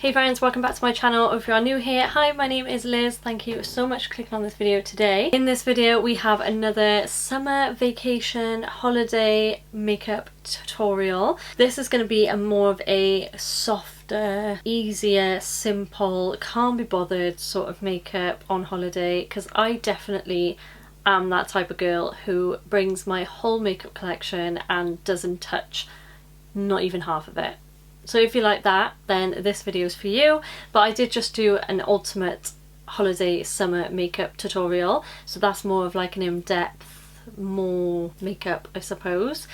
Hey friends, welcome back to my channel. If you are new here, hi, my name is Liz. Thank you so much for clicking on this video today. In this video we have another summer vacation holiday makeup tutorial. This is going to be more of a softer, easier, simple, can't be bothered sort of makeup on holiday, because I definitely am that type of girl who brings my whole makeup collection and doesn't touch not even half of it. So if you like that, then this video is for you. But I did just do an ultimate holiday summer makeup tutorial, so that's more of like an in-depth, more makeup, I suppose.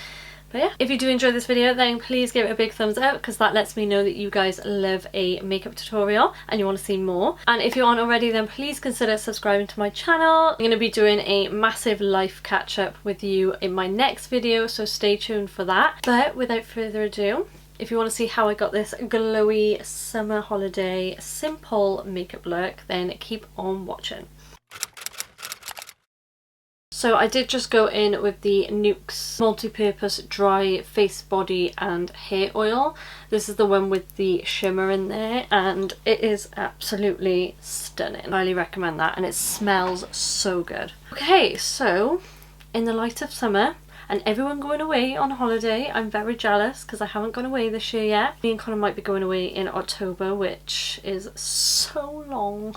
But yeah, if you do enjoy this video, then please give it a big thumbs up, because that lets me know that you guys love a makeup tutorial and you want to see more. And if you aren't already, then please consider subscribing to my channel. I'm going to be doing a massive life catch up with you in my next video, so stay tuned for that. But without further ado, if you want to see how I got this glowy summer holiday simple makeup look, then keep on watching. So I did just go in with the NYX multi-purpose dry face, body and hair oil. This is the one with the shimmer in there, and it is absolutely stunning. I highly recommend that, and it smells so good. Okay, so in the light of summer and everyone going away on holiday, I'm very jealous because I haven't gone away this year yet. Me and Connor might be going away in October, which is so long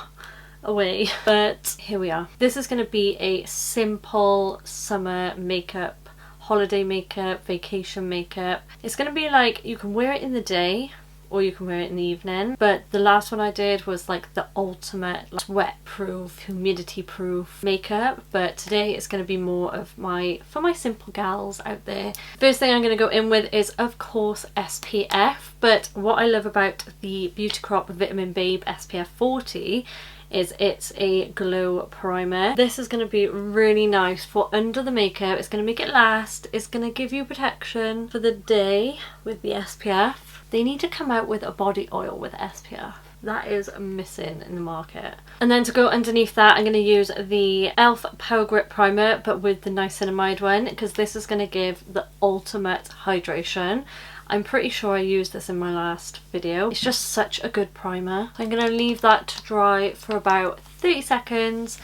away, but here we are. This is going to be a simple summer makeup, holiday makeup, vacation makeup. It's going to be like, you can wear it in the day or you can wear it in the evening, but the last one I did was like the ultimate like, sweat proof, humidity proof makeup. But today it's going to be more of for my simple gals out there. First thing I'm going to go in with is of course SPF, but what I love about the Beauty Crop Vitamin Babe SPF 40 is it's a glow primer. This is going to be really nice for under the makeup. It's going to make it last. It's going to give you protection for the day with the SPF. They need to come out with a body oil with SPF. That is missing in the market. And then to go underneath that, I'm going to use the e.l.f. Power Grip Primer, but with the niacinamide one, because this is going to give the ultimate hydration. I'm pretty sure I used this in my last video. It's just such a good primer. So I'm going to leave that to dry for about 30 seconds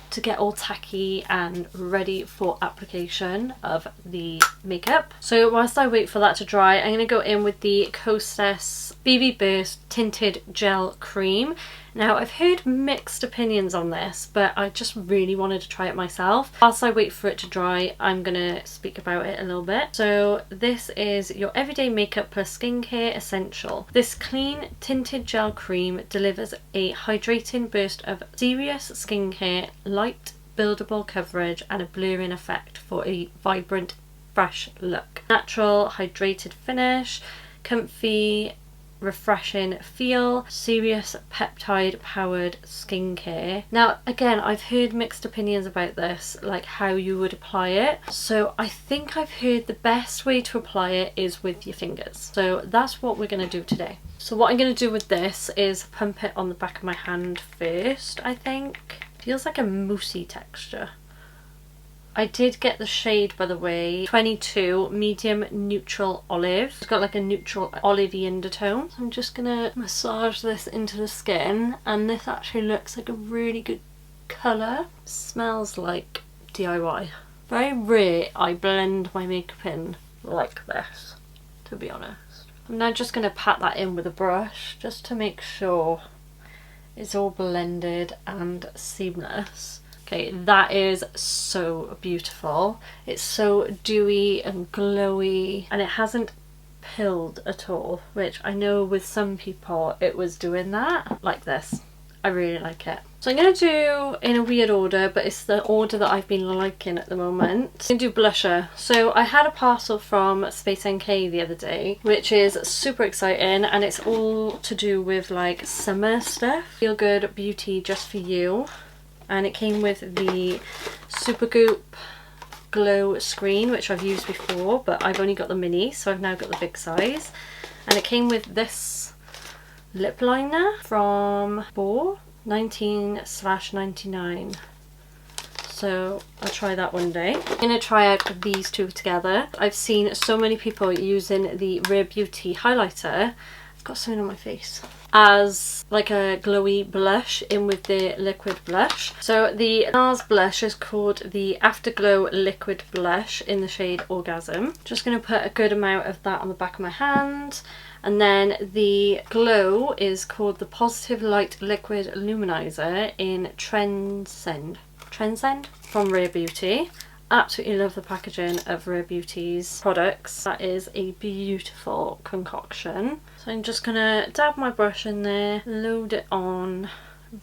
to get all tacky and ready for application of the makeup. So whilst I wait for that to dry, I'm going to go in with the Costes BB Burst Tinted Gel Cream. Now, I've heard mixed opinions on this, but I just really wanted to try it myself. Whilst I wait for it to dry, I'm going to speak about it a little bit. So this is your everyday makeup plus skincare essential. This clean tinted gel cream delivers a hydrating burst of serious skincare, light buildable coverage and a blurring effect for a vibrant, fresh look. Natural, hydrated finish, comfy, refreshing feel, serious peptide powered skincare. Now again, I've heard mixed opinions about this, like how you would apply it. So I think I've heard the best way to apply it is with your fingers. So that's what we're going to do today. So what I'm going to do with this is pump it on the back of my hand first, I think. Feels like a moussey texture. I did get the shade, by the way, 22 medium neutral olive. It's got like a neutral olivey undertone. So I'm just gonna massage this into the skin, and this actually looks like a really good colour. Smells like DIY. Very rare I blend my makeup in like this, to be honest. I'm now just gonna pat that in with a brush just to make sure it's all blended and seamless. Okay, that is so beautiful. It's so dewy and glowy, and it hasn't pilled at all, which I know with some people it was doing that. Like this. I really like it. So I'm going to do in a weird order, but it's the order that I've been liking at the moment. I'm going to do blusher. So I had a parcel from Space NK the other day, which is super exciting, and it's all to do with like summer stuff. Feel Good Beauty Just For You. And it came with the Supergoop Glow Screen, which I've used before, but I've only got the mini, so I've now got the big size. And it came with this lip liner from 19/99. So I'll try that one day. I'm going to try out these two together. I've seen so many people using the Rare Beauty highlighter. I've got something on my face. as like a glowy blush in with the liquid blush. So the NARS blush is called the Afterglow Liquid Blush in the shade Orgasm. Just going to put a good amount of that on the back of my hand. And then the glow is called the Positive Light Liquid Luminizer in Transcend from Rare Beauty. Absolutely love the packaging of Rare Beauty's products. That is a beautiful concoction. So I'm just gonna dab my brush in there, load it on,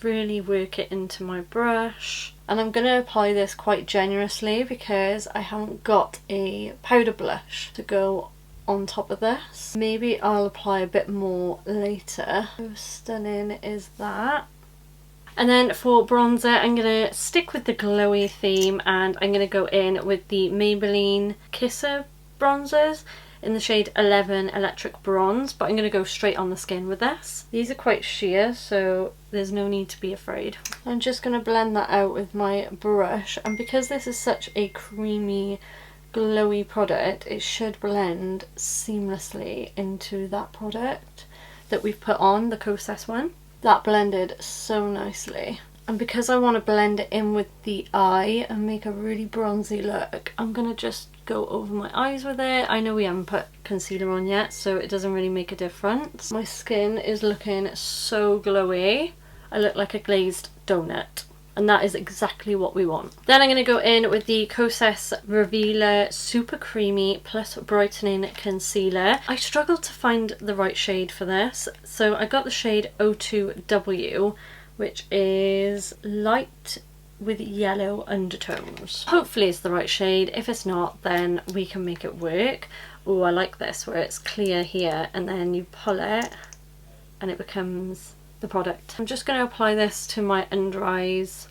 really work it into my brush. And I'm gonna apply this quite generously because I haven't got a powder blush to go on top of this. Maybe I'll apply a bit more later. How stunning is that? And then for bronzer, I'm going to stick with the glowy theme and I'm going to go in with the Maybelline Kisser bronzers in the shade 11 Electric Bronze, but I'm going to go straight on the skin with this. These are quite sheer, so there's no need to be afraid. I'm just going to blend that out with my brush, and because this is such a creamy, glowy product, it should blend seamlessly into that product that we've put on, the Kosas one. That blended so nicely. And because I want to blend it in with the eye and make a really bronzy look, I'm going to just go over my eyes with it. I know we haven't put concealer on yet, so it doesn't really make a difference. My skin is looking so glowy. I look like a glazed donut. And that is exactly what we want. Then I'm going to go in with the Kosas Revealer Super Creamy Plus Brightening Concealer. I struggled to find the right shade for this, so I got the shade 02W, which is light with yellow undertones. Hopefully it's the right shade. If it's not, then we can make it work. Oh, I like this where it's clear here and then you pull it and it becomes the product. I'm just going to apply this to my under eyes.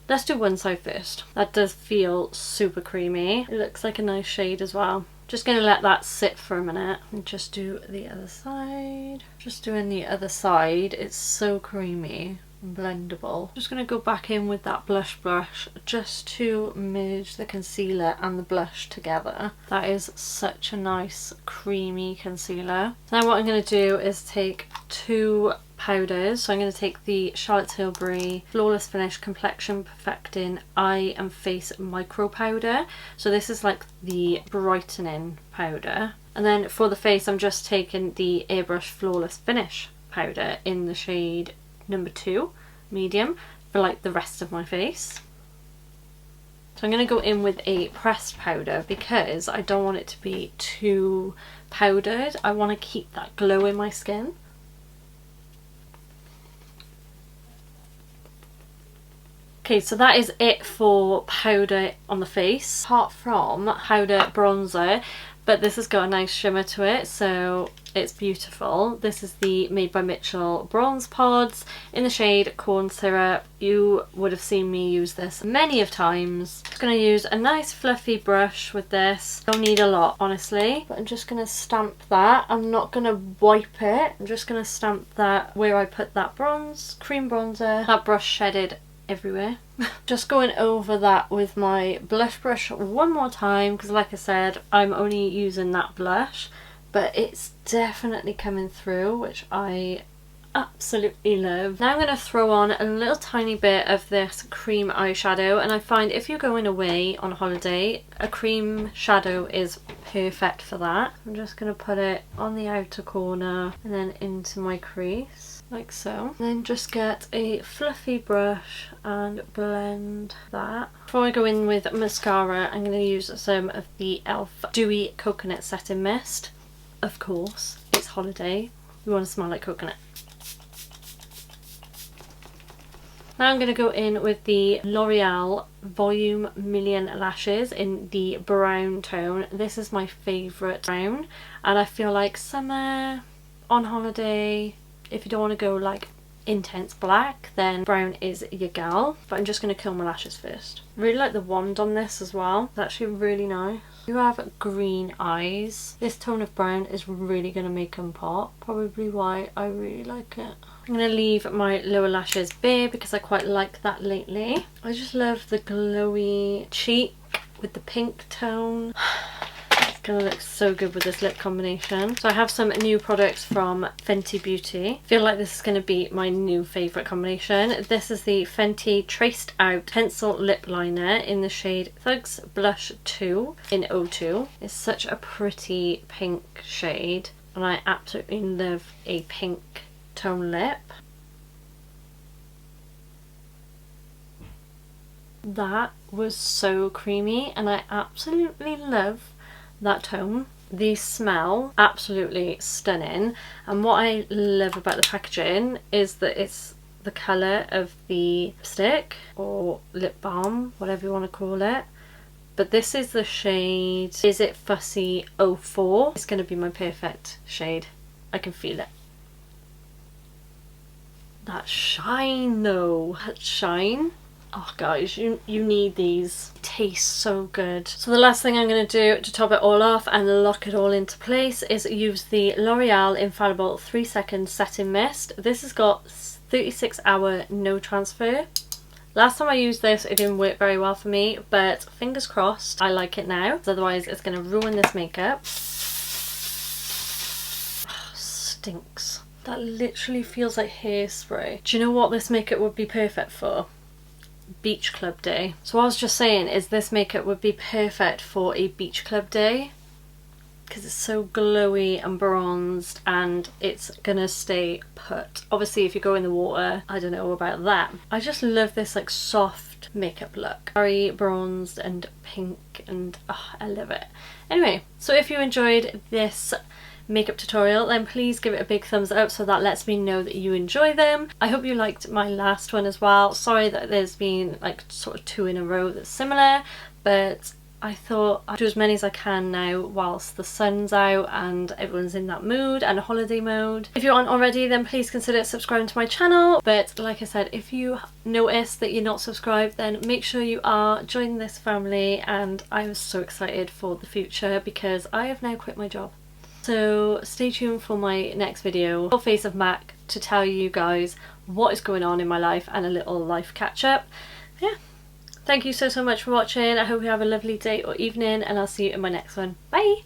Let's do one side first. That does feel super creamy. It looks like a nice shade as well. Just going to let that sit for a minute and just do the other side. Just doing the other side. It's so creamy and blendable. Just going to go back in with that blush brush just to merge the concealer and the blush together. That is such a nice creamy concealer. Now what I'm going to do is take two powders. So I'm going to take the Charlotte Tilbury Flawless Finish Complexion Perfecting Eye and Face Micro Powder. So this is like the brightening powder. And then for the face, I'm just taking the Airbrush Flawless Finish powder in the shade number 2, medium, for like the rest of my face. So I'm going to go in with a pressed powder because I don't want it to be too powdered. I want to keep that glow in my skin. Okay, so that is it for powder on the face, apart from powder bronzer, but this has got a nice shimmer to it, so it's beautiful. This is the Made by Mitchell Bronze Pods in the shade Corn Syrup. You would have seen me use this many of times. I'm just going to use a nice fluffy brush with this. Don't need a lot, honestly, but I'm just going to stamp that. I'm not going to wipe it. I'm just going to stamp that where I put that cream bronzer. That brush shedded everywhere. Just going over that with my blush brush one more time because like I said, I'm only using that blush, but it's definitely coming through, which I absolutely love. Now I'm going to throw on a little tiny bit of this cream eyeshadow, and I find if you're going away on holiday, a cream shadow is perfect for that. I'm just going to put it on the outer corner and then into my crease, like so. And then just get a fluffy brush and blend that. Before I go in with mascara, I'm going to use some of the e.l.f. Dewy Coconut Setting Mist. Of course, it's holiday. We want to smell like coconut. Now I'm going to go in with the L'Oreal Volume Million Lashes in the brown tone. This is my favourite brown, and I feel like summer, on holiday, if you don't want to go like intense black, then brown is your gal. But I'm just going to curl my lashes first. Really like the wand on this as well. It's actually really nice. You have green eyes. This tone of brown is really going to make them pop. Probably why I really like it. I'm going to leave my lower lashes bare because I quite like that lately. I just love the glowy cheek with the pink tone. Gonna look so good with this lip combination. So I have some new products from Fenty Beauty. I feel like this is going to be my new favourite combination. This is the Fenty Traced Out Pencil Lip Liner in the shade Thugs Blush 2 in O2. It's such a pretty pink shade and I absolutely love a pink tone lip. That was so creamy and I absolutely love that tone. The smell, absolutely stunning, and what I love about the packaging is that it's the colour of the stick or lip balm, whatever you want to call it, but this is the shade Is It Fussy 04. It's going to be my perfect shade. I can feel it. That shine though, that shine. Oh guys, you need these. Taste so good. So the last thing I'm going to do to top it all off and lock it all into place is use the L'Oreal Infallible 3-Second Setting Mist. This has got 36-hour no transfer. Last time I used this it didn't work very well for me, but fingers crossed I like it now, otherwise it's going to ruin this makeup. Oh, stinks. That literally feels like hairspray. Do you know what this makeup would be perfect for? Beach club day. So what I was just saying is this makeup would be perfect for a beach club day because it's so glowy and bronzed and it's gonna stay put. Obviously if you go in the water, I don't know about that. I just love this like soft makeup look. Very bronzed and pink and oh, I love it. Anyway, so if you enjoyed this makeup tutorial then please give it a big thumbs up so that lets me know that you enjoy them. I hope you liked my last one as well. Sorry that there's been like sort of 2 in a row that's similar, but I thought I'd do as many as I can now whilst the sun's out and everyone's in that mood and holiday mode. If you aren't already then please consider subscribing to my channel, but like I said, if you notice that you're not subscribed then make sure you are, join this family, and I'm so excited for the future because I have now quit my job. So stay tuned for my next video, Full Face of Mac, to tell you guys what is going on in my life and a little life catch up. Yeah, thank you so much for watching. I hope you have a lovely day or evening and I'll see you in my next one. Bye!